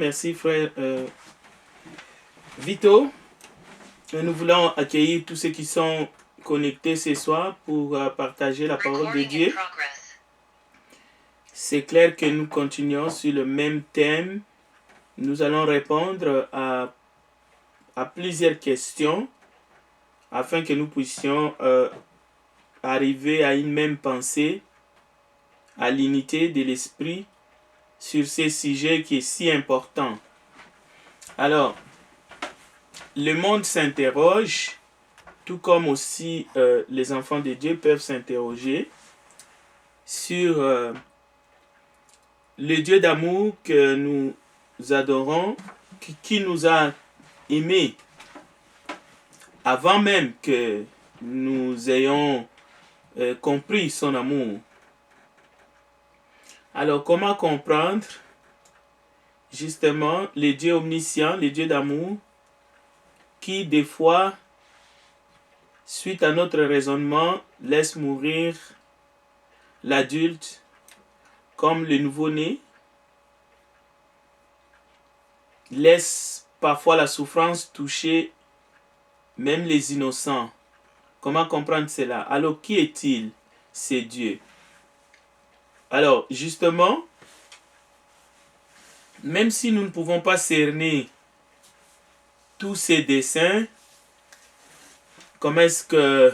Merci frère Vito. Nous voulons accueillir tous ceux qui sont connectés ce soir pour partager la parole de Dieu. C'est clair que nous continuons sur le même thème. Nous allons répondre à plusieurs questions afin que nous puissions arriver à une même pensée, à l'unité de l'esprit sur ce sujet qui est si important. Alors, le monde s'interroge, tout comme aussi les enfants de Dieu peuvent s'interroger sur le Dieu d'amour que nous adorons, qui nous a aimés avant même que nous ayons compris son amour. Alors, comment comprendre justement le Dieu omniscient, le Dieu d'amour, qui des fois, suite à notre raisonnement, laisse mourir l'adulte comme le nouveau-né, laisse parfois la souffrance toucher même les innocents. Comment comprendre cela? Alors, qui est-il? C'est Dieu. Alors, justement, même si nous ne pouvons pas cerner tous ces desseins, comment est-ce que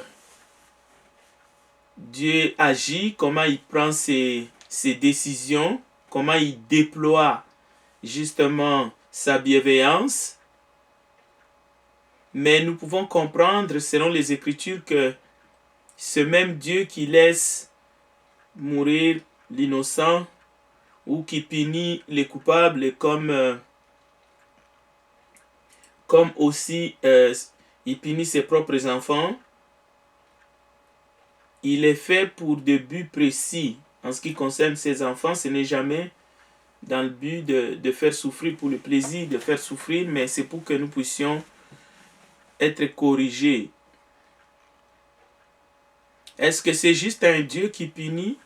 Dieu agit, comment il prend ses décisions, comment il déploie justement sa bienveillance, mais nous pouvons comprendre selon les Écritures que ce même Dieu qui laisse mourir l'innocent ou qui punit les coupables comme aussi il punit ses propres enfants, il est fait pour des buts précis. En ce qui concerne ses enfants, ce n'est jamais dans le but de faire souffrir pour le plaisir de faire souffrir, mais c'est pour que nous puissions être corrigés. Est-ce que c'est juste un Dieu qui punit?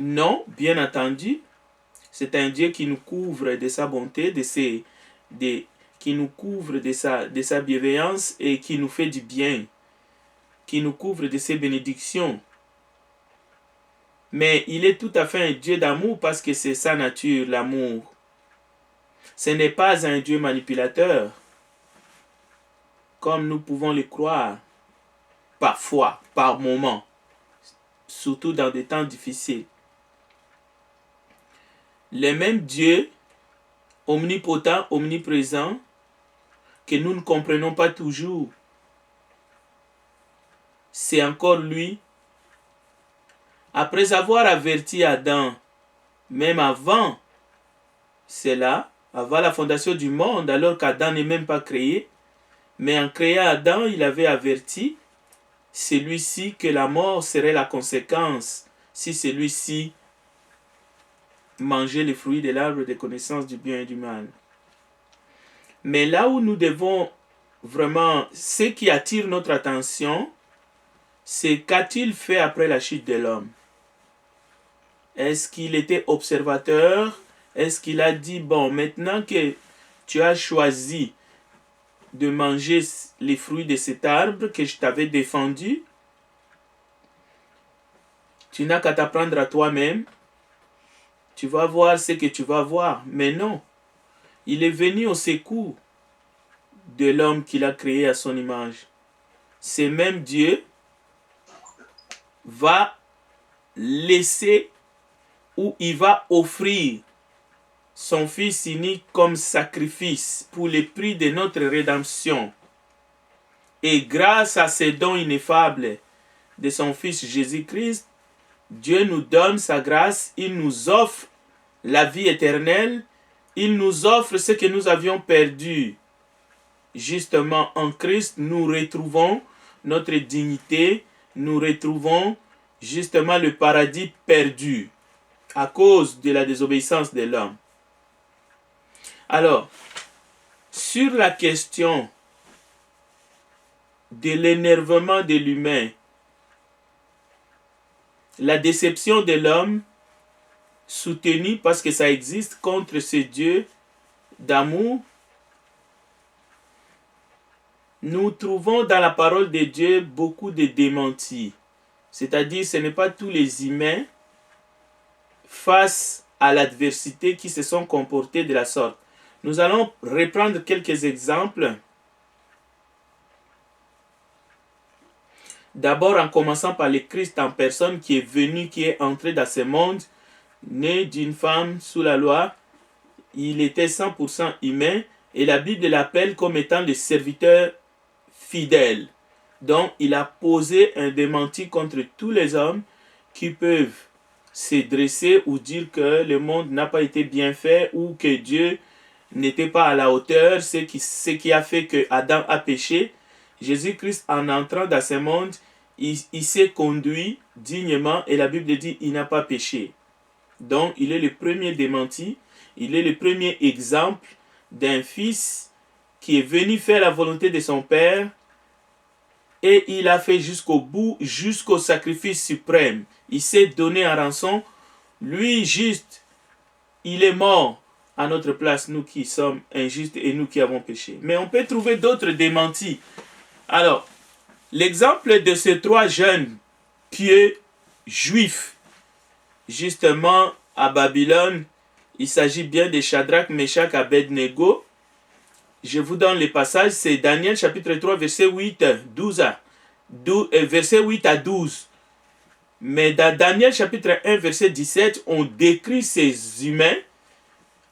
Non, bien entendu. C'est un Dieu qui nous couvre de sa bonté, qui nous couvre de sa bienveillance et qui nous fait du bien, qui nous couvre de ses bénédictions. Mais il est tout à fait un Dieu d'amour parce que c'est sa nature, l'amour. Ce n'est pas un Dieu manipulateur, comme nous pouvons le croire, parfois, par moments, surtout dans des temps difficiles. Le même Dieu, omnipotent, omniprésent, que nous ne comprenons pas toujours, c'est encore lui. Après avoir averti Adam, même avant cela, avant la fondation du monde, alors qu'Adam n'est même pas créé, mais en créant Adam, il avait averti celui-ci que la mort serait la conséquence si celui-ci mangeait les fruits de l'arbre de connaissance du bien et du mal. Mais là où nous devons vraiment, ce qui attire notre attention, c'est qu'a-t-il fait après la chute de l'homme? Est-ce qu'il était observateur? Est-ce qu'il a dit, bon, maintenant que tu as choisi de manger les fruits de cet arbre que je t'avais défendu, tu n'as qu'à t'apprendre à toi-même, tu vas voir ce que tu vas voir. Mais non, il est venu au secours de l'homme qu'il a créé à son image. Ce même Dieu va laisser ou il va offrir son Fils unique comme sacrifice pour le prix de notre rédemption. Et grâce à ces dons ineffables de son Fils Jésus-Christ, Dieu nous donne sa grâce, il nous offre la vie éternelle, il nous offre ce que nous avions perdu. Justement, en Christ, nous retrouvons notre dignité, nous retrouvons justement le paradis perdu à cause de la désobéissance de l'homme. Alors, sur la question de l'énervement de l'humain, la déception de l'homme soutenu parce que ça existe contre ce Dieu d'amour, nous trouvons dans la parole de Dieu beaucoup de démentis. C'est-à-dire, ce n'est pas tous les humains face à l'adversité qui se sont comportés de la sorte. Nous allons reprendre quelques exemples. D'abord, en commençant par le Christ en personne qui est venu, qui est entré dans ce monde, né d'une femme sous la loi. Il était 100% humain et la Bible l'appelle comme étant le serviteur fidèle. Donc, il a posé un démenti contre tous les hommes qui peuvent se dresser ou dire que le monde n'a pas été bien fait ou que Dieu n'était pas à la hauteur, ce qui a fait que Adam a péché. Jésus-Christ, en entrant dans ce monde, il s'est conduit dignement et la Bible dit qu'il n'a pas péché. Donc, il est le premier démenti, il est le premier exemple d'un fils qui est venu faire la volonté de son Père et il a fait jusqu'au bout, jusqu'au sacrifice suprême. Il s'est donné en rançon. Lui, juste, il est mort à notre place, nous qui sommes injustes et nous qui avons péché. Mais on peut trouver d'autres démentis. Alors, l'exemple de ces trois jeunes pieux juifs, justement à Babylone, il s'agit bien de Shadrach, Meshach, Abednego. Je vous donne les passages, c'est Daniel chapitre 3, verset 8 à 12. Mais dans Daniel chapitre 1, verset 17, on décrit ces humains,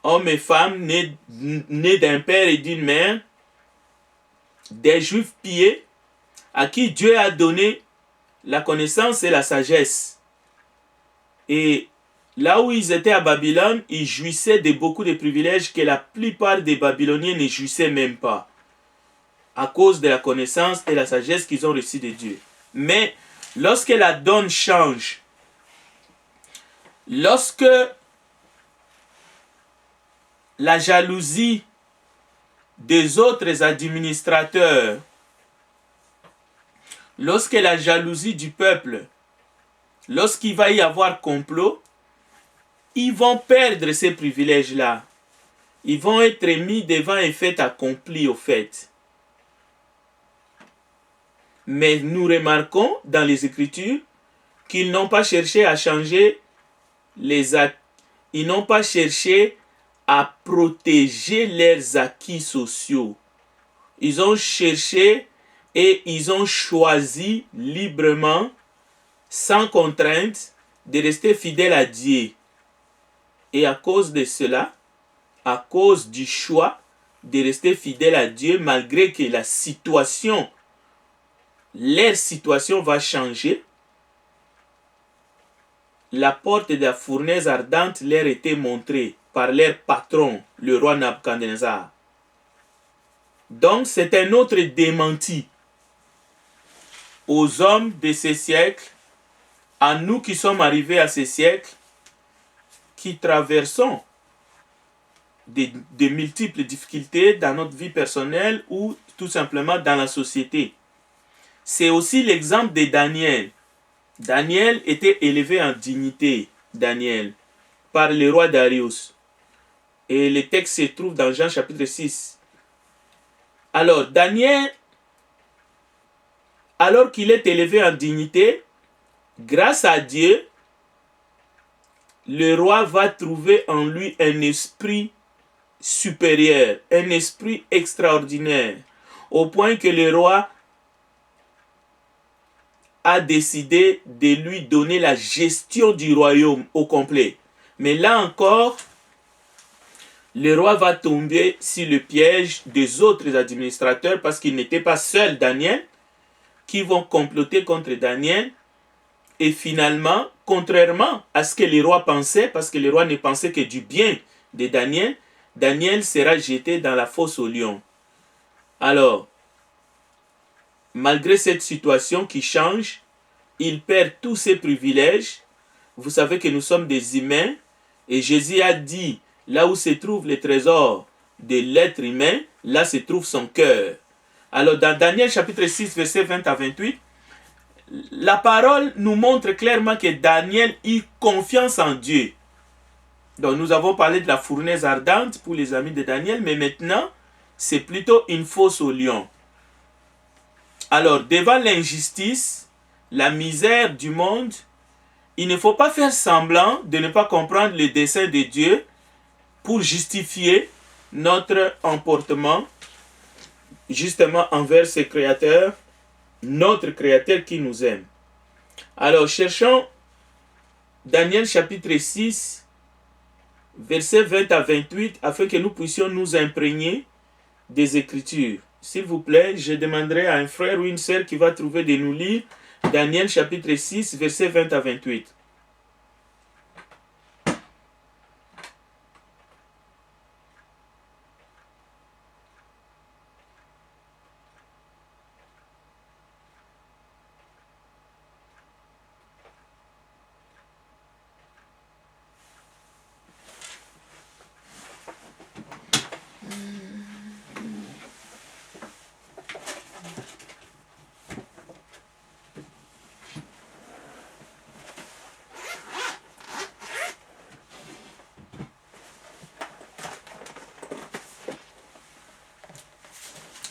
hommes et femmes, nés d'un père et d'une mère, des juifs pieux, à qui Dieu a donné la connaissance et la sagesse. Et là où ils étaient à Babylone, ils jouissaient de beaucoup de privilèges que la plupart des Babyloniens ne jouissaient même pas, à cause de la connaissance et la sagesse qu'ils ont reçue de Dieu. Mais lorsque la donne change, lorsque la jalousie des autres administrateurs, lorsque la jalousie du peuple, lorsqu'il va y avoir complot, ils vont perdre ces privilèges-là. Ils vont être mis devant un fait accompli au fait. Mais nous remarquons dans les Écritures qu'ils n'ont pas cherché à changer les actes. Ils n'ont pas cherché à protéger leurs acquis sociaux. Ils ont cherché et ils ont choisi librement, sans contrainte, de rester fidèles à Dieu. Et à cause de cela, à cause du choix de rester fidèles à Dieu, malgré que leur situation va changer, la porte de la fournaise ardente leur était montrée par leur patron, le roi Nabuchodonosor. Donc c'est un autre démenti aux hommes de ce siècle, à nous qui sommes arrivés à ce siècle, qui traversons de multiples difficultés dans notre vie personnelle ou tout simplement dans la société. C'est aussi l'exemple de Daniel. Daniel était élevé en dignité, Daniel, par le roi Darius. Et le texte se trouve dans Jean chapitre 6. Alors, Daniel, alors qu'il est élevé en dignité, grâce à Dieu, le roi va trouver en lui un esprit supérieur, un esprit extraordinaire, au point que le roi a décidé de lui donner la gestion du royaume au complet. Mais là encore, le roi va tomber sur le piège des autres administrateurs parce qu'il n'était pas seul, Daniel, qui vont comploter contre Daniel. Et finalement, contrairement à ce que le roi pensait, parce que le roi ne pensait que du bien de Daniel, Daniel sera jeté dans la fosse aux lions. Alors, malgré cette situation qui change, il perd tous ses privilèges. Vous savez que nous sommes des humains et Jésus a dit, là où se trouve le trésor de l'être humain, là se trouve son cœur. Alors dans Daniel chapitre 6, verset 20 à 28, la parole nous montre clairement que Daniel eut confiance en Dieu. Donc nous avons parlé de la fournaise ardente pour les amis de Daniel, mais maintenant, c'est plutôt une fosse au lion. Alors, devant l'injustice, la misère du monde, il ne faut pas faire semblant de ne pas comprendre le dessein de Dieu pour justifier notre emportement justement envers ce Créateur, notre Créateur qui nous aime. Alors, cherchons Daniel chapitre 6, versets 20 à 28, afin que nous puissions nous imprégner des Écritures. S'il vous plaît, je demanderai à un frère ou une sœur qui va trouver de nous lire Daniel chapitre 6, versets 20 à 28.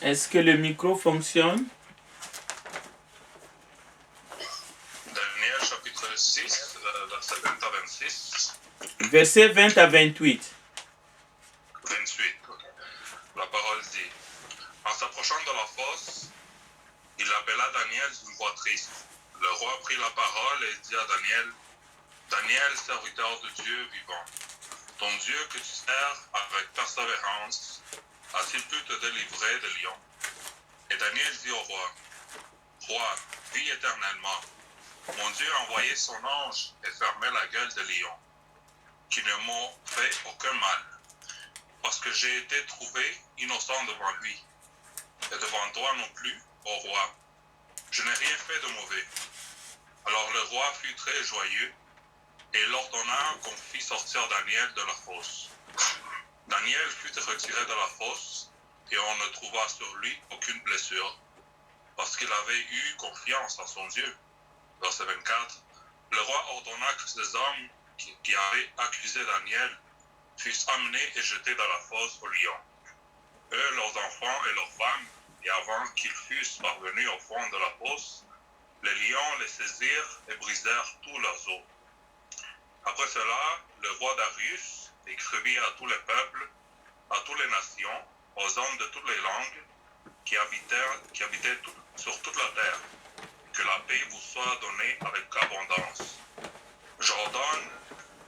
Est-ce que le micro fonctionne? Daniel chapitre 6, verset 20 à 26. Verset 20 à 28. 28. La parole dit: En s'approchant de la fosse, il appela Daniel d'une voix triste. Le roi prit la parole et dit à Daniel: Daniel, serviteur de Dieu vivant, ton Dieu que tu sers avec persévérance, a-t-il pu te délivrer des lions? Et Daniel dit au roi: Roi, vis éternellement. Mon Dieu a envoyé son ange et fermé la gueule des lions, qui ne m'ont fait aucun mal, parce que j'ai été trouvé innocent devant lui, et devant toi non plus, ô roi. Je n'ai rien fait de mauvais. Alors le roi fut très joyeux, et il ordonna qu'on fît sortir Daniel de la fosse. Daniel fut retiré de la fosse, et on ne trouva sur lui aucune blessure, parce qu'il avait eu confiance en son Dieu. Verset 24. Le roi ordonna que ces hommes qui avaient accusé Daniel fussent amenés et jetés dans la fosse aux lions. Eux, leurs enfants et leurs femmes, et avant qu'ils fussent parvenus au fond de la fosse, les lions les saisirent et brisèrent tous leurs os. Après cela, le roi Darius écrivit à tous les peuples, à toutes les nations, aux hommes de toutes les langues qui habitaient sur toute la terre, que la paix vous soit donnée avec abondance. J'ordonne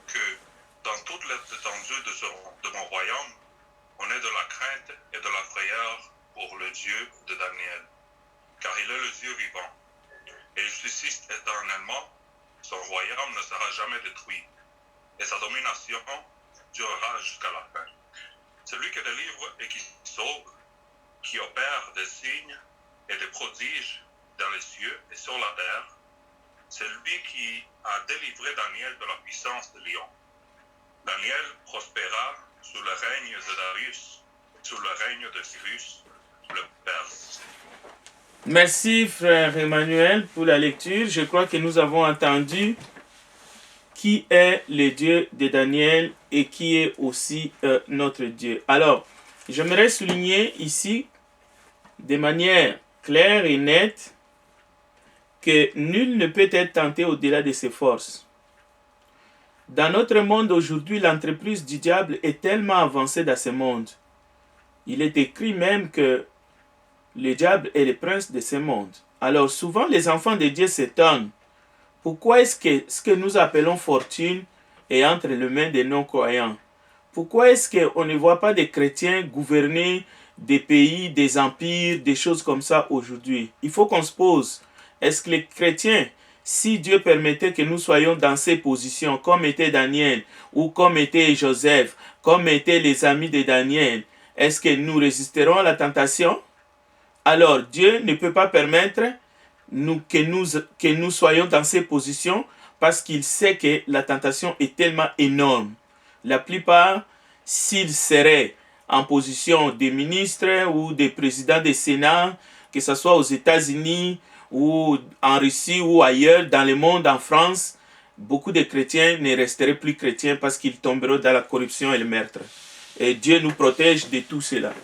que dans toute l'étendue de mon royaume, on ait de la crainte et de la frayeur pour le Dieu de Daniel, car il est le Dieu vivant, et il subsiste éternellement, son royaume ne sera jamais détruit, et sa domination durera jusqu'à la fin. Celui qui délivre et qui sauve, qui opère des signes et des prodiges dans les cieux et sur la terre, c'est lui qui a délivré Daniel de la puissance des lions. Daniel prospéra sous le règne de Darius, sous le règne de Cyrus, le Perse. Merci frère Emmanuel pour la lecture. Je crois que nous avons entendu qui est le Dieu de Daniel et qui est aussi notre Dieu. Alors, j'aimerais souligner ici de manière claire et nette que nul ne peut être tenté au-delà de ses forces. Dans notre monde aujourd'hui, l'entreprise du diable est tellement avancée dans ce monde. Il est écrit même que le diable est le prince de ce monde. Alors souvent, les enfants de Dieu s'étonnent. Pourquoi est-ce que ce que nous appelons fortune est entre les mains des non-croyants? Pourquoi est-ce qu'on ne voit pas des chrétiens gouverner des pays, des empires, des choses comme ça aujourd'hui? Il faut qu'on se pose. Est-ce que les chrétiens, si Dieu permettait que nous soyons dans ces positions, comme était Daniel, ou comme était Joseph, comme étaient les amis de Daniel, est-ce que nous résisterons à la tentation? Alors Dieu ne peut pas permettre que nous soyons dans ces positions parce qu'il sait que la tentation est tellement énorme. La plupart, s'ils seraient en position de ministres ou de présidents des Sénats, que ce soit aux États-Unis ou en Russie ou ailleurs, dans le monde, en France, beaucoup de chrétiens ne resteraient plus chrétiens parce qu'ils tomberont dans la corruption et le meurtre. Et Dieu nous protège de tout cela.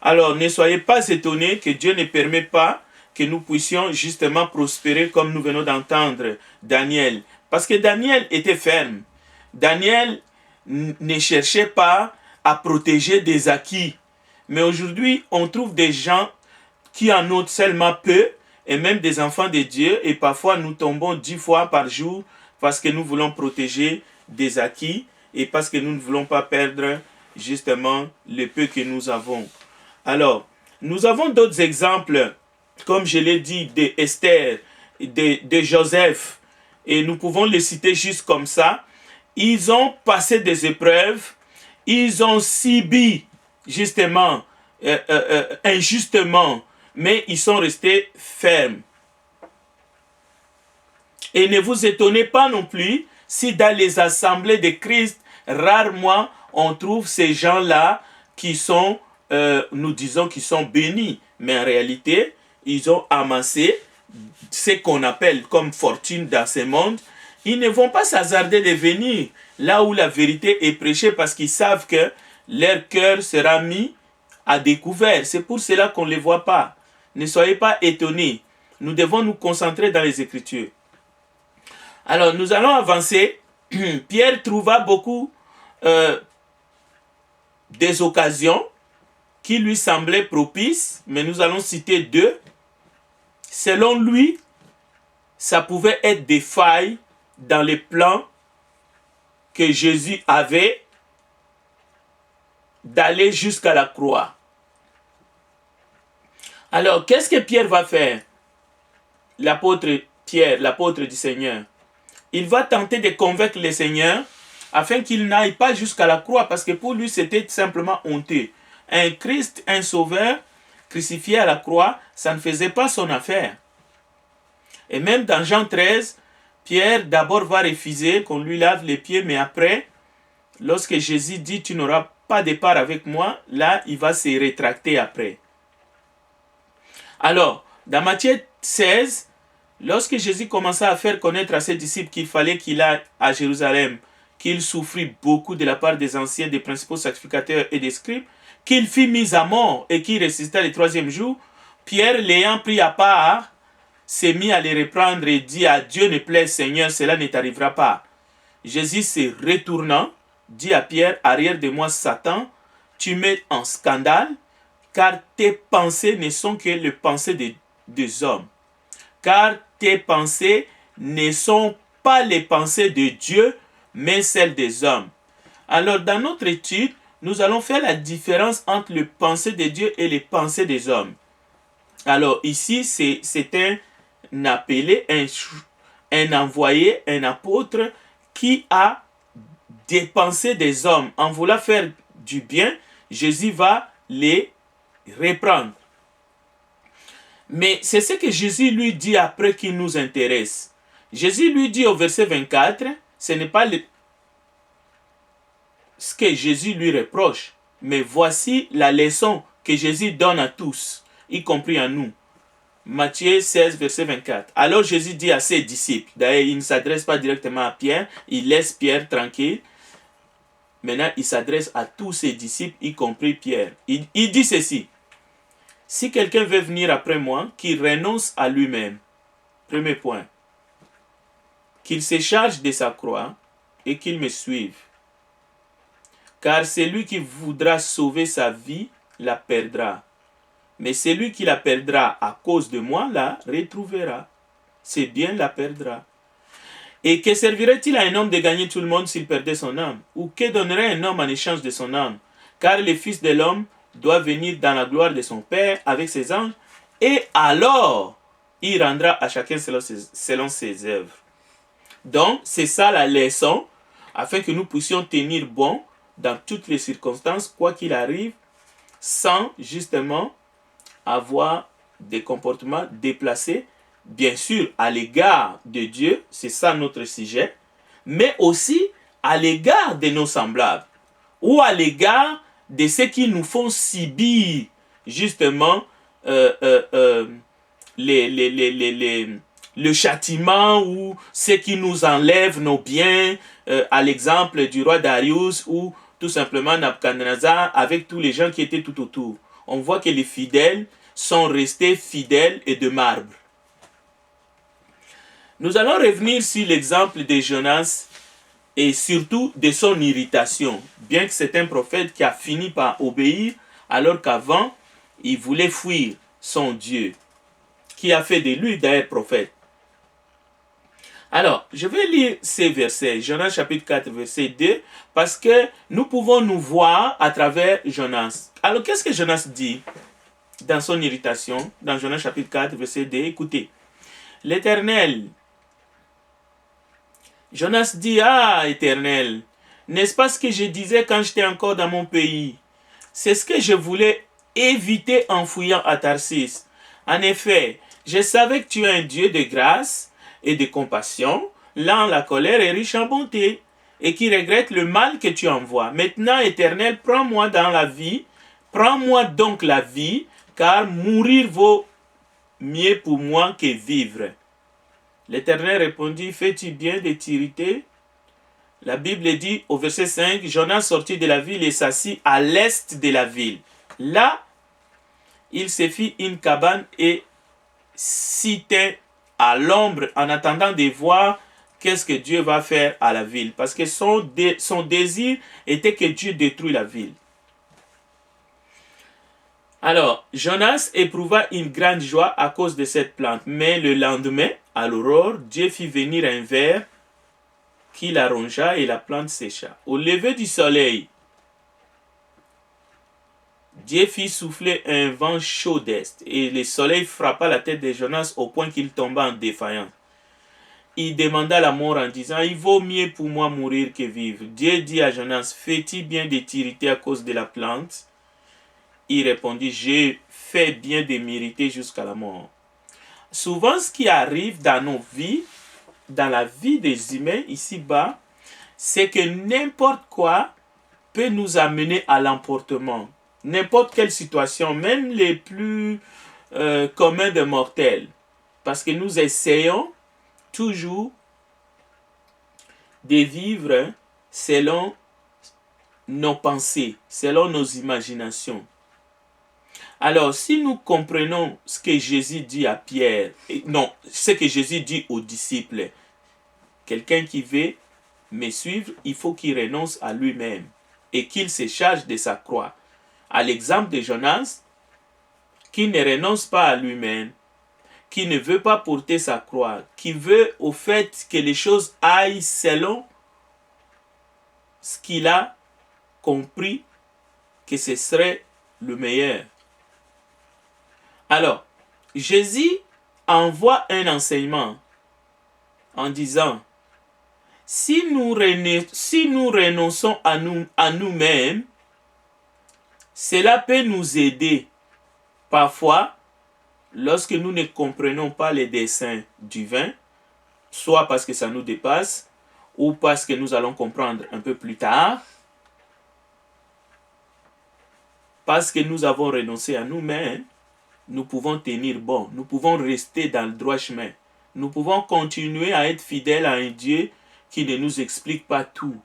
Alors, ne soyez pas étonnés que Dieu ne permet pas que nous puissions justement prospérer comme nous venons d'entendre Daniel. Parce que Daniel était ferme. Daniel ne cherchait pas à protéger des acquis. Mais aujourd'hui, on trouve des gens qui en ont seulement peu, et même des enfants de Dieu, et parfois nous tombons 10 fois par jour parce que nous voulons protéger des acquis et parce que nous ne voulons pas perdre justement le peu que nous avons. Alors, nous avons d'autres exemples, comme je l'ai dit, d'Esther, de Joseph, et nous pouvons les citer juste comme ça. Ils ont passé des épreuves, ils ont subi justement, injustement, mais ils sont restés fermes. Et ne vous étonnez pas non plus si dans les assemblées de Christ, rarement on trouve ces gens-là qui sont, nous disons, qui sont bénis. Mais en réalité, ils ont amassé ce qu'on appelle comme fortune dans ce monde. Ils ne vont pas s'hasarder de venir là où la vérité est prêchée parce qu'ils savent que leur cœur sera mis à découvert. C'est pour cela qu'on ne les voit pas. Ne soyez pas étonnés. Nous devons nous concentrer dans les Écritures. Alors, nous allons avancer. Pierre trouva beaucoup des occasions qui lui semblaient propices, mais nous allons citer deux. Selon lui, ça pouvait être des failles dans les plans que Jésus avait d'aller jusqu'à la croix. Alors, qu'est-ce que Pierre va faire? L'apôtre Pierre, l'apôtre du Seigneur. Il va tenter de convaincre le Seigneur afin qu'il n'aille pas jusqu'à la croix, parce que pour lui, c'était simplement honteux. Un Christ, un sauveur, crucifié à la croix, ça ne faisait pas son affaire. Et même dans Jean 13, Pierre d'abord va refuser qu'on lui lave les pieds, mais après, lorsque Jésus dit « Tu n'auras pas de part avec moi », là, il va se rétracter après. Alors, dans Matthieu 16, lorsque Jésus commença à faire connaître à ses disciples qu'il fallait qu'il aille à Jérusalem, qu'il souffrit beaucoup de la part des anciens, des principaux sacrificateurs et des scribes, qu'il fut mis à mort et qu'il ressuscita le troisième jour, Pierre, l'ayant pris à part, s'est mis à les reprendre et dit « À Dieu ne plaît, Seigneur, cela ne t'arrivera pas. » Jésus se retournant, dit à Pierre « Arrière de moi, Satan, tu mets en scandale, car tes pensées ne sont que les pensées des hommes. Car tes pensées ne sont pas les pensées de Dieu, mais celles des hommes. » Alors, dans notre étude, nous allons faire la différence entre les pensées de Dieu et les pensées des hommes. Alors, ici, c'est un appelé, un envoyé, un apôtre qui a des pensées des hommes. En voulant faire du bien, Jésus va les reprendre. Mais c'est ce que Jésus lui dit après qui nous intéresse. Jésus lui dit au verset 24, ce n'est pas ce que Jésus lui reproche, mais voici la leçon que Jésus donne à tous, y compris à nous. Matthieu 16, verset 24. Alors Jésus dit à ses disciples, d'ailleurs il ne s'adresse pas directement à Pierre, il laisse Pierre tranquille. Maintenant il s'adresse à tous ses disciples, y compris Pierre. Il dit ceci. Si quelqu'un veut venir après moi, qu'il renonce à lui-même. Premier point. Qu'il se charge de sa croix et qu'il me suive. Car celui qui voudra sauver sa vie la perdra. Mais celui qui la perdra à cause de moi la retrouvera. C'est bien la perdra. Et que servirait-il à un homme de gagner tout le monde s'il perdait son âme? Ou que donnerait un homme en échange de son âme? Car le Fils de l'homme doit venir dans la gloire de son Père avec ses anges, et alors il rendra à chacun selon ses œuvres. Donc, c'est ça la leçon, afin que nous puissions tenir bon dans toutes les circonstances, quoi qu'il arrive, sans justement avoir des comportements déplacés, bien sûr à l'égard de Dieu, c'est ça notre sujet, mais aussi à l'égard de nos semblables, ou à l'égard de ceux qui nous font subir justement les le châtiment ou ce qui nous enlève nos biens, à l'exemple du roi Darius ou tout simplement Nabuchodonosor avec tous les gens qui étaient tout autour. On voit que les fidèles sont restés fidèles et de marbre. Nous allons revenir sur l'exemple de Jonas et surtout de son irritation. Bien que c'est un prophète qui a fini par obéir, alors qu'avant, il voulait fuir son Dieu, qui a fait de lui d'ailleurs prophète. Alors, je vais lire ces versets, Jonas chapitre 4, verset 2, parce que nous pouvons nous voir à travers Jonas. Alors, qu'est-ce que Jonas dit dans son irritation, dans Jonas chapitre 4, verset 2? Écoutez, l'Éternel, Jonas dit, ah, Éternel, n'est-ce pas ce que je disais quand j'étais encore dans mon pays? C'est ce que je voulais éviter en fouillant à Tarsis. En effet, je savais que tu es un Dieu de grâce et de compassion, lent la colère et riche en bonté, et qui regrette le mal que tu envoies. Maintenant, Éternel, prends-moi dans la vie, prends-moi donc la vie, car mourir vaut mieux pour moi que vivre. L'Éternel répondit, fais-tu bien de t'irriter? La Bible dit au verset 5, Jonas sortit de la ville et s'assit à l'est de la ville. Là, il se fit une cabane et s'y tint à l'ombre en attendant de voir qu'est-ce que Dieu va faire à la ville. Parce que son désir était que Dieu détruise la ville. Alors, Jonas éprouva une grande joie à cause de cette plante. Mais le lendemain, à l'aurore, Dieu fit venir un ver qui la rongea et la plante sécha. Au lever du soleil, Dieu fit souffler un vent chaud d'est, et le soleil frappa la tête de Jonas au point qu'il tomba en défaillance. Il demanda la mort en disant, il vaut mieux pour moi mourir que vivre. Dieu dit à Jonas, fais-tu bien de t'irriter à cause de la plante? Il répondit, j'ai fait bien de m'irriter jusqu'à la mort. Souvent, ce qui arrive dans nos vies, dans la vie des humains ici-bas, c'est que n'importe quoi peut nous amener à l'emportement. N'importe quelle situation, même les plus communs de mortels. Parce que nous essayons toujours de vivre selon nos pensées, selon nos imaginations. Alors, si nous comprenons ce que Jésus dit à Pierre, non, ce que Jésus dit aux disciples, quelqu'un qui veut me suivre, il faut qu'il renonce à lui-même et qu'il se charge de sa croix. À l'exemple de Jonas, qui ne renonce pas à lui-même, qui ne veut pas porter sa croix, qui veut au fait que les choses aillent selon ce qu'il a compris que ce serait le meilleur. Alors, Jésus envoie un enseignement en disant, si nous renonçons à nous-mêmes, cela peut nous aider. Parfois, lorsque nous ne comprenons pas les desseins divins, soit parce que ça nous dépasse, ou parce que nous allons comprendre un peu plus tard, parce que nous avons renoncé à nous-mêmes, nous pouvons tenir bon, nous pouvons rester dans le droit chemin. Nous pouvons continuer à être fidèles à un Dieu qui ne nous explique pas tout.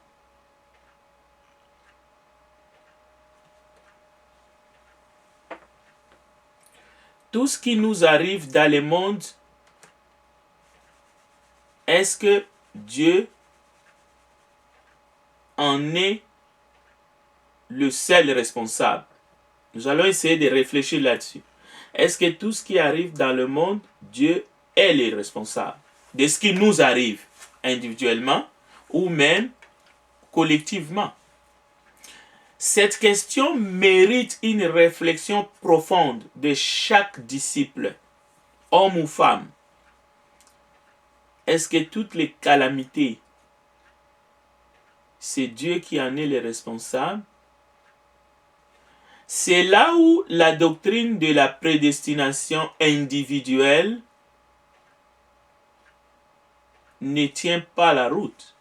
Tout ce qui nous arrive dans le monde, est-ce que Dieu en est le seul responsable? Nous allons essayer de réfléchir là-dessus. Est-ce que tout ce qui arrive dans le monde, Dieu est le responsable de ce qui nous arrive individuellement ou même collectivement? Cette question mérite une réflexion profonde de chaque disciple, homme ou femme. Est-ce que toutes les calamités, c'est Dieu qui en est le responsable? C'est là où la doctrine de la prédestination individuelle ne tient pas la route.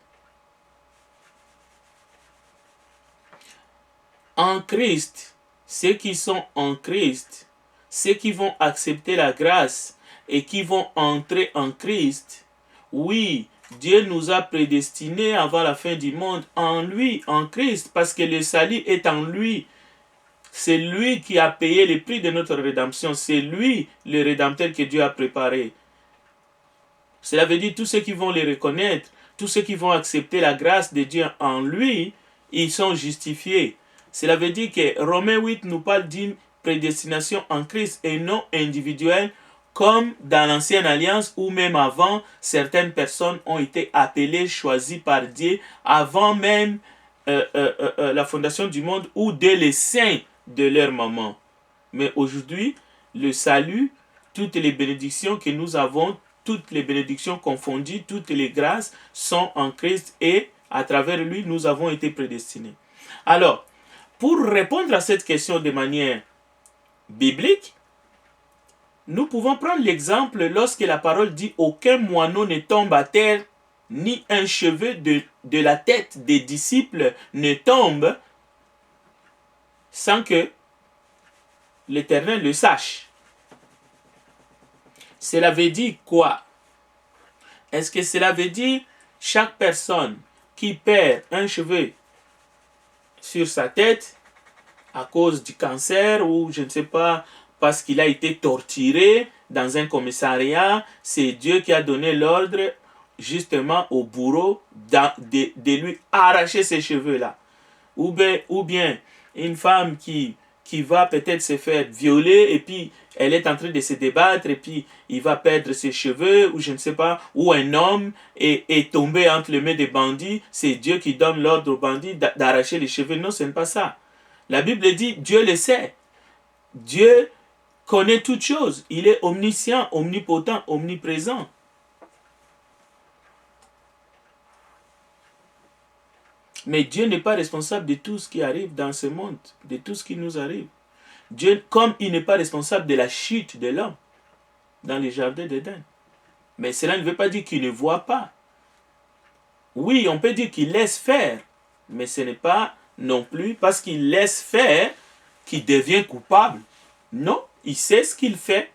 En Christ, ceux qui sont en Christ, ceux qui vont accepter la grâce et qui vont entrer en Christ, oui, Dieu nous a prédestinés avant la fin du monde en lui, en Christ, parce que le salut est en lui. C'est lui qui a payé le prix de notre rédemption. C'est lui le rédempteur que Dieu a préparé. Cela veut dire tous ceux qui vont le reconnaître, tous ceux qui vont accepter la grâce de Dieu en lui, ils sont justifiés. Cela veut dire que Romains 8 nous parle d'une prédestination en Christ et non individuelle, comme dans l'ancienne alliance où même avant, certaines personnes ont été appelées, choisies par Dieu, avant même la fondation du monde ou dès les seins de leur maman. Mais aujourd'hui, le salut, toutes les bénédictions que nous avons, toutes les bénédictions confondues, toutes les grâces sont en Christ et à travers lui, nous avons été prédestinés. Alors, pour répondre à cette question de manière biblique, nous pouvons prendre l'exemple lorsque la parole dit « Aucun moineau ne tombe à terre, ni un cheveu de la tête des disciples ne tombe sans que l'Éternel le sache. » Cela veut dire quoi? Est-ce que cela veut dire chaque personne qui perd un cheveu sur sa tête à cause du cancer ou je ne sais pas, parce qu'il a été torturé dans un commissariat, c'est Dieu qui a donné l'ordre justement au bourreau de lui arracher ses cheveux-là. Ou bien une femme qui va peut-être se faire violer et puis elle est en train de se débattre et puis il va perdre ses cheveux ou je ne sais pas, ou un homme est tombé entre les mains des bandits, c'est Dieu qui donne l'ordre aux bandits d'arracher les cheveux. Non, ce n'est pas ça. La Bible dit, Dieu le sait. Dieu connaît toutes choses. Il est omniscient, omnipotent, omniprésent. Mais Dieu n'est pas responsable de tout ce qui arrive dans ce monde, de tout ce qui nous arrive. Dieu, comme il n'est pas responsable de la chute de l'homme dans les jardins d'Éden. Mais cela ne veut pas dire qu'il ne voit pas. Oui, on peut dire qu'il laisse faire, mais ce n'est pas non plus parce qu'il laisse faire qu'il devient coupable. Non, il sait ce qu'il fait.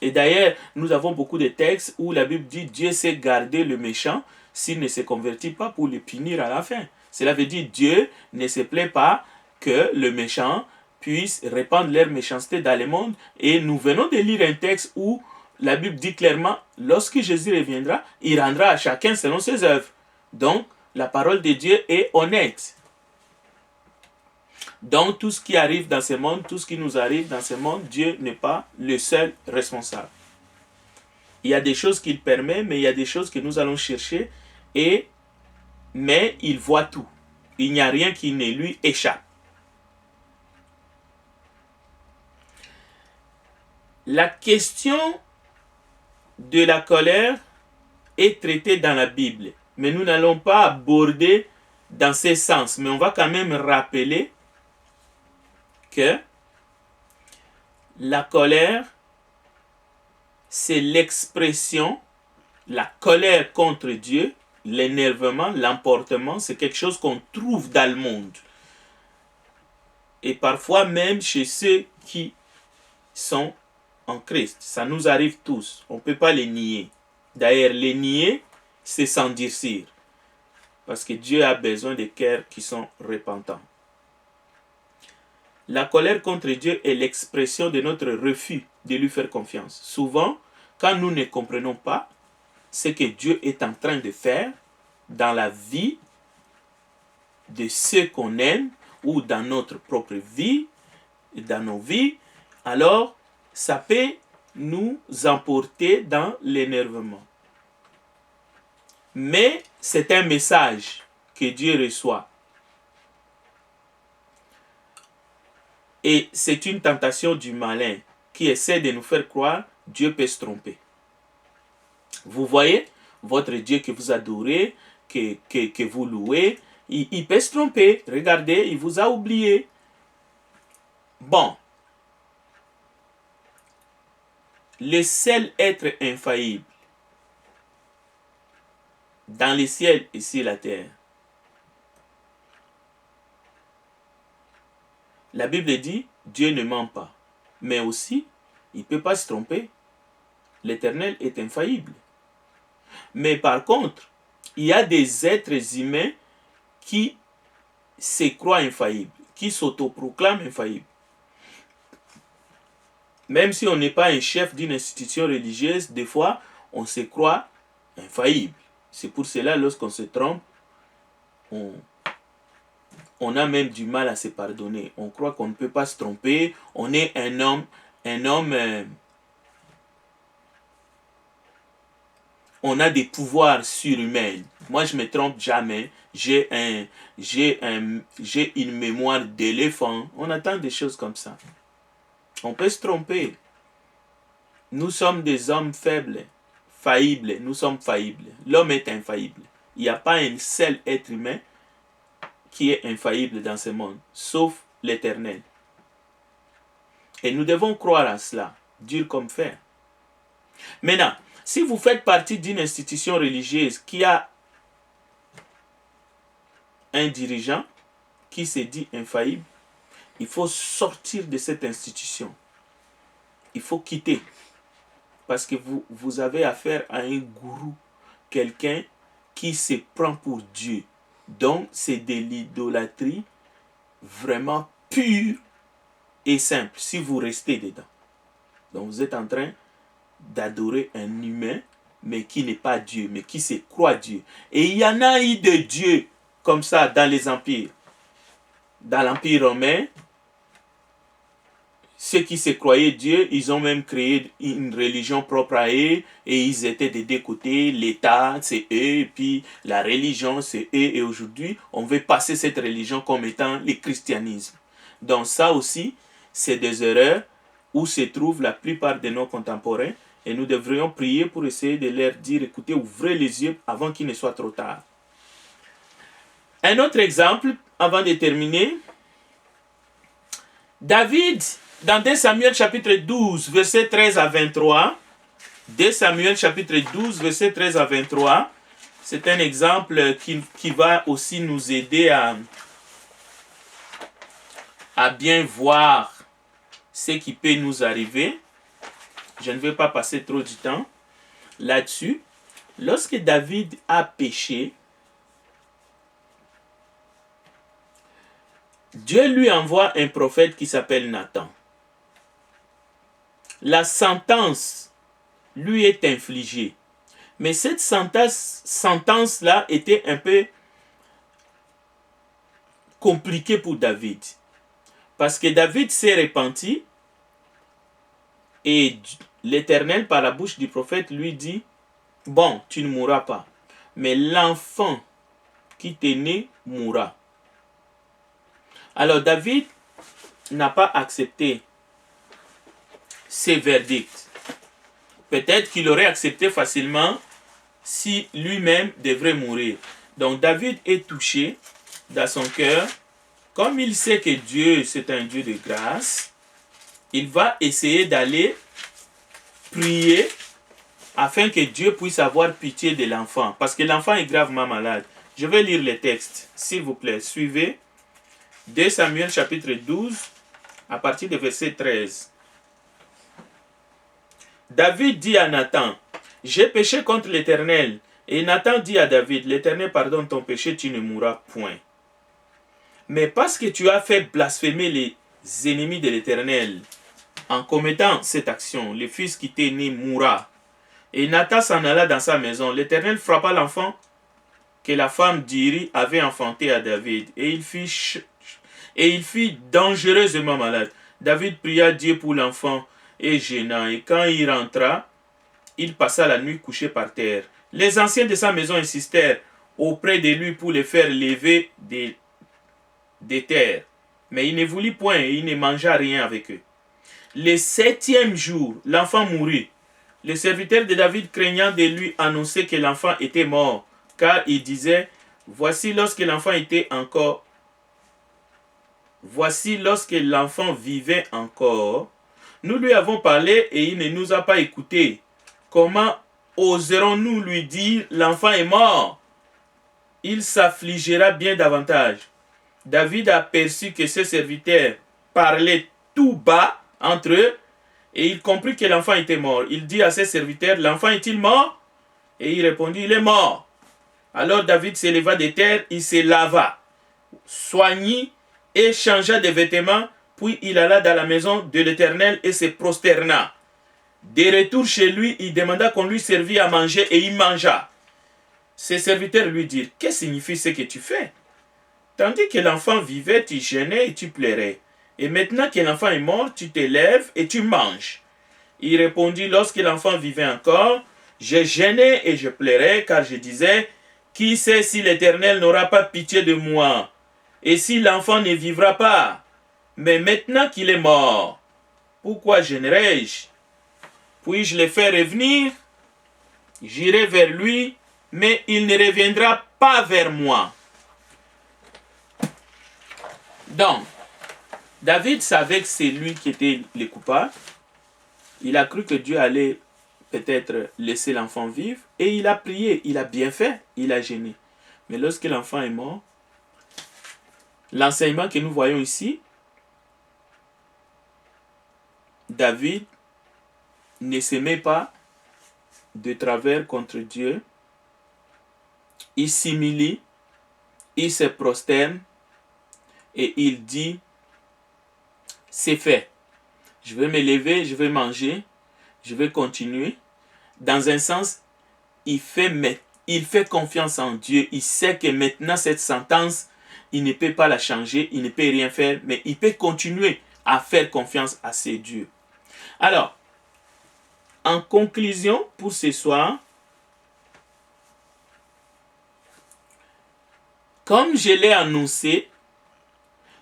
Et d'ailleurs, nous avons beaucoup de textes où la Bible dit Dieu sait garder le méchant s'il ne se convertit pas pour le punir à la fin. Cela veut dire Dieu ne se plaît pas que le méchant puisse répandre leur méchanceté dans le monde. Et nous venons de lire un texte où la Bible dit clairement, lorsque Jésus reviendra, il rendra à chacun selon ses œuvres. Donc, la parole de Dieu est honnête. Donc, tout ce qui arrive dans ce monde, tout ce qui nous arrive dans ce monde, Dieu n'est pas le seul responsable. Il y a des choses qu'il permet, mais il y a des choses que nous allons chercher, mais il voit tout. Il n'y a rien qui ne lui échappe. La question de la colère est traitée dans la Bible, mais nous n'allons pas aborder dans ce sens, mais on va quand même rappeler que la colère, c'est l'expression, la colère contre Dieu, l'énervement, l'emportement, c'est quelque chose qu'on trouve dans le monde. Et parfois même chez ceux qui sont en Christ. Ça nous arrive tous. On ne peut pas les nier. D'ailleurs, les nier, c'est s'endurcir. Parce que Dieu a besoin de cœurs qui sont repentants. La colère contre Dieu est l'expression de notre refus de lui faire confiance. Souvent, quand nous ne comprenons pas ce que Dieu est en train de faire dans la vie de ceux qu'on aime ou dans notre propre vie, dans nos vies, alors ça peut nous emporter dans l'énervement. Mais c'est un message que Dieu reçoit. Et c'est une tentation du malin qui essaie de nous faire croire que Dieu peut se tromper. Vous voyez, votre Dieu que vous adorez, que vous louez, il peut se tromper. Regardez, il vous a oublié. Bon. Le seul être infaillible dans les ciels et sur la terre. La Bible dit, Dieu ne ment pas. Mais aussi, Il ne peut pas se tromper. L'Éternel est infaillible. Mais par contre, il y a des êtres humains qui se croient infaillibles, qui s'autoproclament infaillibles. Même si on n'est pas un chef d'une institution religieuse, des fois, on se croit infaillible. C'est pour cela, lorsqu'on se trompe, on a même du mal à se pardonner. On croit qu'on ne peut pas se tromper. On est un homme, on a des pouvoirs surhumains. Moi, je me trompe jamais. J'ai une mémoire d'éléphant. On attend des choses comme ça. On peut se tromper. Nous sommes des hommes faibles, faillibles. Nous sommes faillibles. L'homme est infaillible. Il n'y a pas un seul être humain qui est infaillible dans ce monde, sauf l'Éternel. Et nous devons croire à cela, dur comme fer. Maintenant, si vous faites partie d'une institution religieuse qui a un dirigeant qui se dit infaillible, il faut sortir de cette institution. Il faut quitter. Parce que vous avez affaire à un gourou, quelqu'un qui se prend pour Dieu. Donc, c'est de l'idolâtrie vraiment pure et simple, si vous restez dedans. Donc, vous êtes en train d'adorer un humain, mais qui n'est pas Dieu, mais qui se croit Dieu. Et il y en a eu de Dieu comme ça dans les empires. Dans l'Empire romain, ceux qui se croyaient Dieu, ils ont même créé une religion propre à eux, et ils étaient des deux côtés. L'État, c'est eux, et puis la religion, c'est eux. Et aujourd'hui, on veut passer cette religion comme étant le christianisme. Donc ça aussi, c'est des erreurs où se trouvent la plupart de nos contemporains, et nous devrions prier pour essayer de leur dire, écoutez, ouvrez les yeux avant qu'il ne soit trop tard. Un autre exemple, avant de terminer, David, dans 2 Samuel chapitre 12, verset 13 à 23, 2 Samuel chapitre 12, verset 13 à 23, c'est un exemple qui va aussi nous aider à bien voir ce qui peut nous arriver. Je ne vais pas passer trop du temps là-dessus. Lorsque David a péché, Dieu lui envoie un prophète qui s'appelle Nathan. La sentence lui est infligée. Mais cette sentence-là était un peu compliquée pour David. Parce que David s'est repenti et l'Éternel, par la bouche du prophète, lui dit, bon, tu ne mourras pas, mais l'enfant qui t'est né mourra. Alors David n'a pas accepté ces verdicts. Peut-être qu'il aurait accepté facilement si lui-même devrait mourir. Donc David est touché dans son cœur. Comme il sait que Dieu, c'est un Dieu de grâce, il va essayer d'aller prier afin que Dieu puisse avoir pitié de l'enfant. Parce que l'enfant est gravement malade. Je vais lire les textes, s'il vous plaît. Suivez. 2 Samuel chapitre 12, à partir du verset 13. David dit à Nathan, « J'ai péché contre l'Éternel. » Et Nathan dit à David, « L'Éternel pardonne ton péché, tu ne mourras point. Mais parce que tu as fait blasphémer les ennemis de l'Éternel, en commettant cette action, le fils qui t'est né mourra. » Et Nathan s'en alla dans sa maison. L'Éternel frappa l'enfant que la femme d'Iri avait enfanté à David, et il fit dangereusement malade. David pria Dieu pour l'enfant et gênant, et quand il rentra, il passa la nuit couché par terre. Les anciens de sa maison insistèrent auprès de lui pour le faire lever des terres, mais il ne voulut point et il ne mangea rien avec eux. Le 7e jour, l'enfant mourut. Le serviteur de David, craignant de lui annoncer que l'enfant était mort, car il disait, voici lorsque l'enfant vivait encore, nous lui avons parlé et il ne nous a pas écoutés. Comment oserons-nous lui dire, l'enfant est mort? Il s'affligera bien davantage. David aperçut que ses serviteurs parlaient tout bas entre eux Et il comprit que l'enfant était mort. Il dit à ses serviteurs, l'enfant est-il mort? Et il répondit, il est mort. Alors David s'éleva de terre, il se lava, soignit et changea de vêtements, puis il alla dans la maison de l'Éternel et se prosterna. De retour chez lui, il demanda qu'on lui servît à manger et il mangea. Ses serviteurs lui dirent, que signifie ce que tu fais? Tandis que l'enfant vivait, tu gênais et tu plairais. Et maintenant que l'enfant est mort, tu te lèves et tu manges. Il répondit, lorsque l'enfant vivait encore, je gênais et je plairais, car je disais, qui sait si l'Éternel n'aura pas pitié de moi, et si l'enfant ne vivra pas? Mais maintenant qu'il est mort, pourquoi gênerais-je? Puis-je le faire revenir? J'irai vers lui, mais il ne reviendra pas vers moi. Donc, David savait que c'est lui qui était le coupable. Il a cru que Dieu allait peut-être laisser l'enfant vivre, et il a prié, il a bien fait, il a gêné. Mais lorsque l'enfant est mort, l'enseignement que nous voyons ici, David ne se met pas de travers contre Dieu, il s'humilie, il se prosterne, et il dit, c'est fait, je vais me lever, je vais manger, je vais continuer. Dans un sens, il fait confiance en Dieu. Il sait que maintenant, cette sentence, il ne peut pas la changer, il ne peut rien faire, mais il peut continuer à faire confiance à ses dieux. Alors, en conclusion pour ce soir, comme je l'ai annoncé,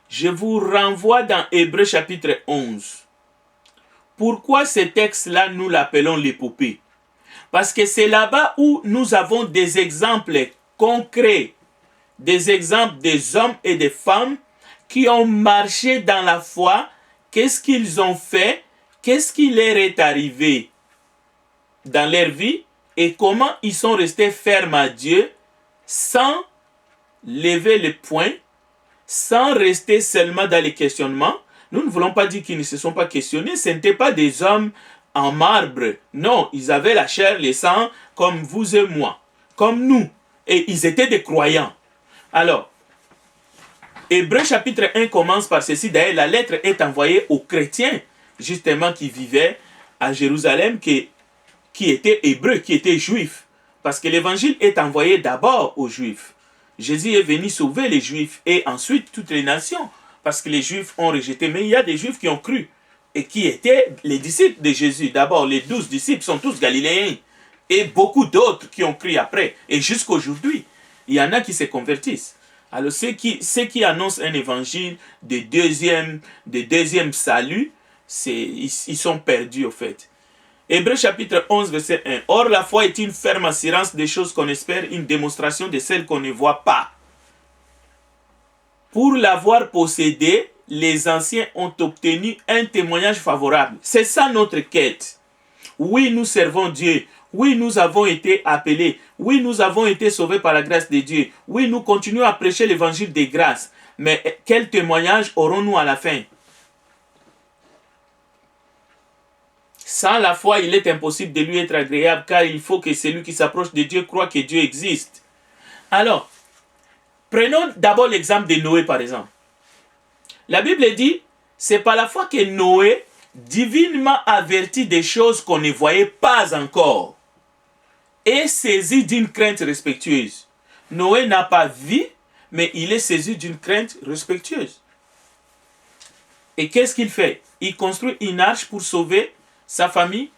je vous renvoie dans Hébreux chapitre 11. Pourquoi ce texte-là, nous l'appelons l'épopée? Parce que c'est là-bas où nous avons des exemples concrets, des exemples des hommes et des femmes qui ont marché dans la foi. Qu'est-ce qu'ils ont fait? Qu'est-ce qui leur est arrivé dans leur vie? Et comment ils sont restés fermes à Dieu sans lever le poing, sans rester seulement dans les questionnements. Nous ne voulons pas dire qu'ils ne se sont pas questionnés. Ce n'étaient pas des hommes en marbre. Non, ils avaient la chair, le sang, comme vous et moi, comme nous. Et ils étaient des croyants. Alors, Hébreux chapitre 1 commence par ceci. D'ailleurs, la lettre est envoyée aux chrétiens, justement, qui vivaient à Jérusalem, qui étaient hébreux, qui étaient juifs. Parce que l'évangile est envoyé d'abord aux juifs. Jésus est venu sauver les juifs et ensuite toutes les nations. Parce que les juifs ont rejeté. Mais il y a des juifs qui ont cru et qui étaient les disciples de Jésus. D'abord, les 12 disciples sont tous galiléens. Et beaucoup d'autres qui ont cru après. Et jusqu'à aujourd'hui, il y en a qui se convertissent. Alors ceux qui annoncent un évangile de deuxième salut, ils sont perdus au fait. Hébreux chapitre 11, verset 1. Or, la foi est une ferme assurance des choses qu'on espère, une démonstration de celles qu'on ne voit pas. Pour l'avoir possédée, les anciens ont obtenu un témoignage favorable. C'est ça notre quête. Oui, nous servons Dieu. Oui, nous avons été appelés. Oui, nous avons été sauvés par la grâce de Dieu. Oui, nous continuons à prêcher l'évangile des grâces. Mais quel témoignage aurons-nous à la fin? Sans la foi, il est impossible de lui être agréable, car il faut que celui qui s'approche de Dieu croit que Dieu existe. Alors, prenons d'abord l'exemple de Noé, par exemple. La Bible dit, c'est par la foi que Noé, divinement averti des choses qu'on ne voyait pas encore, est saisi d'une crainte respectueuse. Noé n'a pas vu, mais il est saisi d'une crainte respectueuse. Et qu'est-ce qu'il fait? Il construit une arche pour sauver sa famille,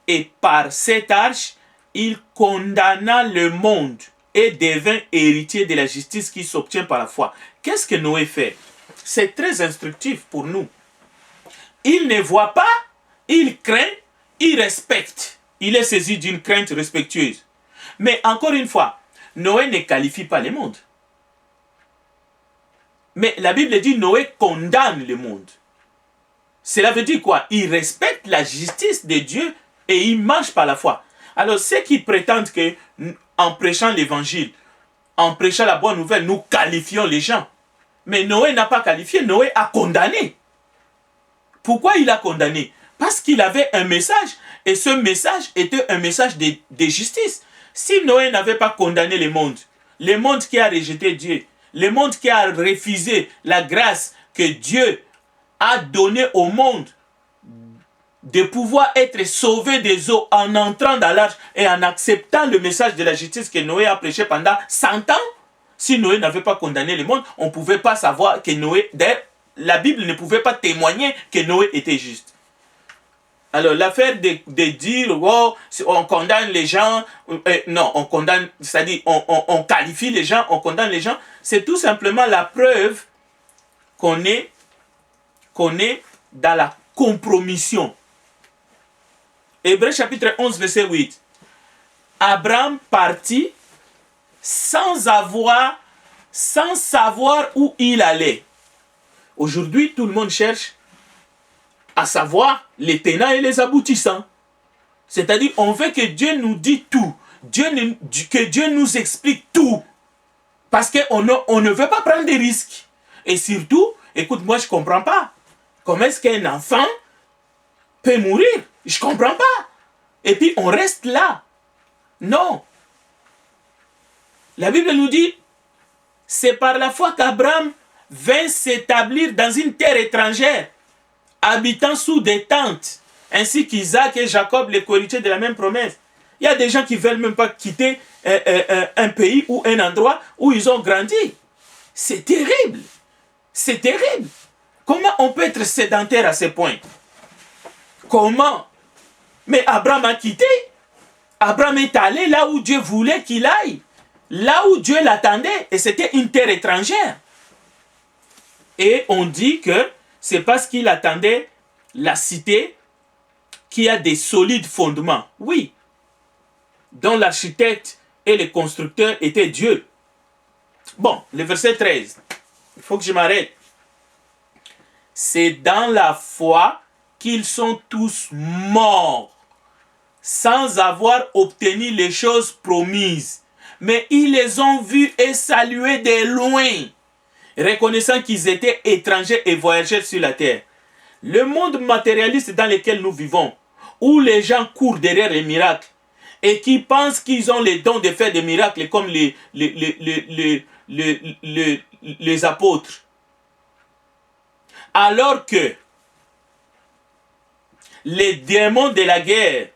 et par cette arche, il condamna le monde et devint héritier de la justice qui s'obtient par la foi. Qu'est-ce que Noé fait? C'est très instructif pour nous. Il ne voit pas, il craint, il respecte. Il est saisi d'une crainte respectueuse. Mais encore une fois, Noé ne qualifie pas le monde. Mais la Bible dit Noé condamne le monde. Cela veut dire quoi? Il respecte la justice de Dieu et il marche par la foi. Alors ceux qui prétendent que en prêchant l'évangile, en prêchant la bonne nouvelle, nous qualifions les gens. Mais Noé n'a pas qualifié, Noé a condamné. Pourquoi il a condamné? Parce qu'il avait un message. Et ce message était un message de justice. Si Noé n'avait pas condamné le monde qui a rejeté Dieu, le monde qui a refusé la grâce que Dieu a donnée au monde, de pouvoir être sauvé des eaux en entrant dans l'arche et en acceptant le message de la justice que Noé a prêché pendant 100 ans, si Noé n'avait pas condamné le monde, on ne pouvait pas savoir que Noé... D'ailleurs, la Bible ne pouvait pas témoigner que Noé était juste. Alors, l'affaire de dire, oh, on condamne les gens, non, on condamne, c'est-à-dire, on qualifie les gens, on condamne les gens, c'est tout simplement la preuve qu'on est dans la compromission. Hébreux chapitre 11, verset 8. Abraham partit sans savoir où il allait. Aujourd'hui, tout le monde cherche à savoir les tenants et les aboutissants. C'est-à-dire, on veut que Dieu nous dise tout. Que Dieu nous explique tout. Parce qu'on ne veut pas prendre des risques. Et surtout, écoute, moi je ne comprends pas. Comment est-ce qu'un enfant peut mourir? Je ne comprends pas. Et puis on reste là. Non. La Bible nous dit, c'est par la foi qu'Abraham vint s'établir dans une terre étrangère, habitant sous des tentes, ainsi qu'Isaac et Jacob, les co-héritiers de la même promesse. Il y a des gens qui ne veulent même pas quitter un pays ou un endroit où ils ont grandi. C'est terrible. C'est terrible. Comment on peut être sédentaire à ce point? Comment? Mais Abraham a quitté. Abraham est allé là où Dieu voulait qu'il aille. Là où Dieu l'attendait. Et c'était une terre étrangère. Et on dit que c'est parce qu'il attendait la cité qui a des solides fondements. Oui. Dont l'architecte et le constructeur étaient Dieu. Bon, le verset 13. Il faut que je m'arrête. C'est dans la foi qu'ils sont tous morts, sans avoir obtenu les choses promises. Mais ils les ont vus et salués de loin, reconnaissant qu'ils étaient étrangers et voyageurs sur la terre. Le monde matérialiste dans lequel nous vivons, où les gens courent derrière les miracles, et qui pensent qu'ils ont les dons de faire des miracles comme les apôtres. Alors que les démons de la guerre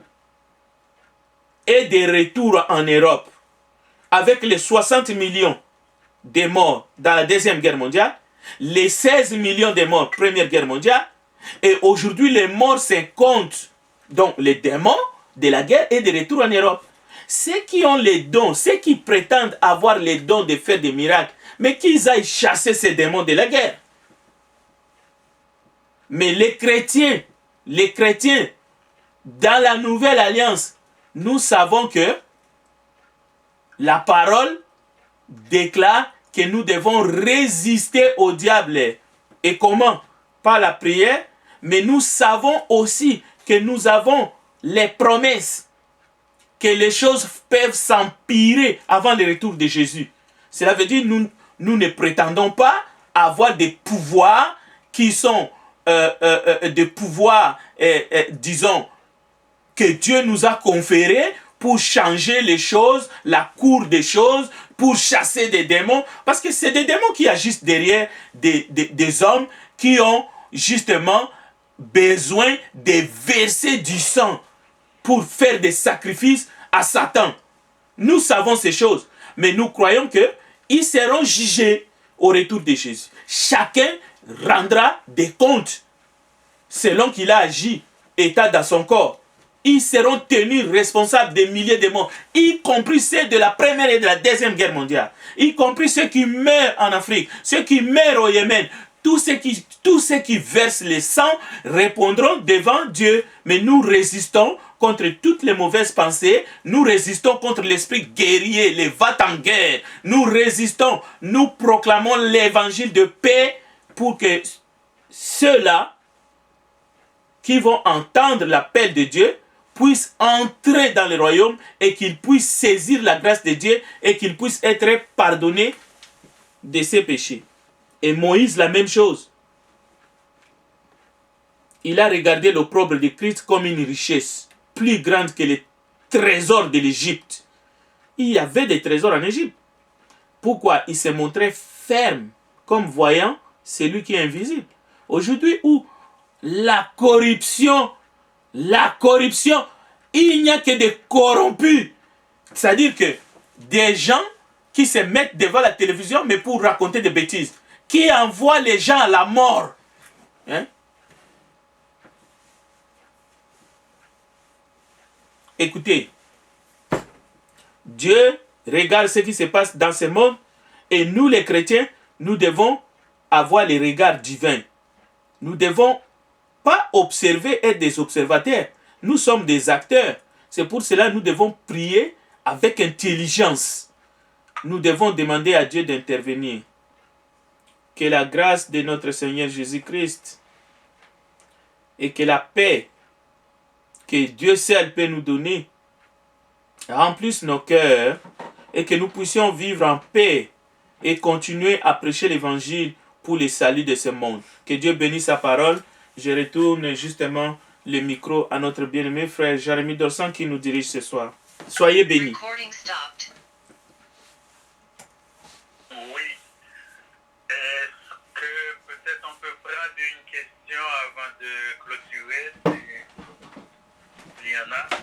est de retour en Europe, avec les 60 millions de morts dans la Deuxième Guerre mondiale, les 16 millions de morts Première Guerre mondiale, et aujourd'hui les morts se comptent. Donc les démons de la guerre est de retour en Europe. Ceux qui ont les dons, ceux qui prétendent avoir les dons de faire des miracles, mais qu'ils aillent chasser ces démons de la guerre. Mais les chrétiens, dans la nouvelle alliance, nous savons que la parole déclare que nous devons résister au diable. Et comment? Par la prière, mais nous savons aussi que nous avons les promesses, que les choses peuvent s'empirer avant le retour de Jésus. Cela veut dire que nous ne prétendons pas avoir des pouvoirs qui sont des pouvoirs, disons, que Dieu nous a conférés pour changer les choses, la cour des choses, pour chasser des démons. Parce que c'est des démons qui agissent derrière des hommes qui ont justement besoin de verser du sang pour faire des sacrifices à Satan. Nous savons ces choses, mais nous croyons qu'ils seront jugés au retour de Jésus. Chacun rendra des comptes selon qu'il a agi, état dans son corps. Ils seront tenus responsables des milliers de morts, y compris ceux de la Première et de la Deuxième Guerre mondiale, y compris ceux qui meurent en Afrique, ceux qui meurent au Yémen. Tous ceux qui versent le sang répondront devant Dieu, mais nous résistons contre toutes les mauvaises pensées, nous résistons contre l'esprit guerrier, les va-t-en-guerre, nous résistons, nous proclamons l'évangile de paix pour que ceux-là qui vont entendre l'appel de Dieu puissent entrer dans le royaume et qu'ils puissent saisir la grâce de Dieu et qu'ils puissent être pardonnés de ses péchés. Et Moïse, la même chose. il a regardé l'opprobre de Christ comme une richesse plus grande que les trésors de l'Égypte. Il y avait des trésors en Égypte. Pourquoi? Il s'est montré ferme, comme voyant celui qui est invisible. Aujourd'hui où la corruption, il n'y a que des corrompus. C'est-à-dire que des gens qui se mettent devant la télévision, mais pour raconter des bêtises, qui envoient les gens à la mort. Hein? Écoutez, Dieu regarde ce qui se passe dans ce monde et nous les chrétiens, nous devons avoir les regards divins. Nous ne devons pas observer, être des observateurs. Nous sommes des acteurs. C'est pour cela que nous devons prier avec intelligence. Nous devons demander à Dieu d'intervenir. Que la grâce de notre Seigneur Jésus-Christ et que la paix que Dieu seul peut nous donner remplisse nos cœurs et que nous puissions vivre en paix et continuer à prêcher l'évangile pour le salut de ce monde. Que Dieu bénisse sa parole. Je retourne justement le micro à notre bien-aimé frère Jérémie Dorsan qui nous dirige ce soir. Soyez bénis. Oui. Est-ce que peut-être on peut prendre une question avant de clôturer? Il y en a.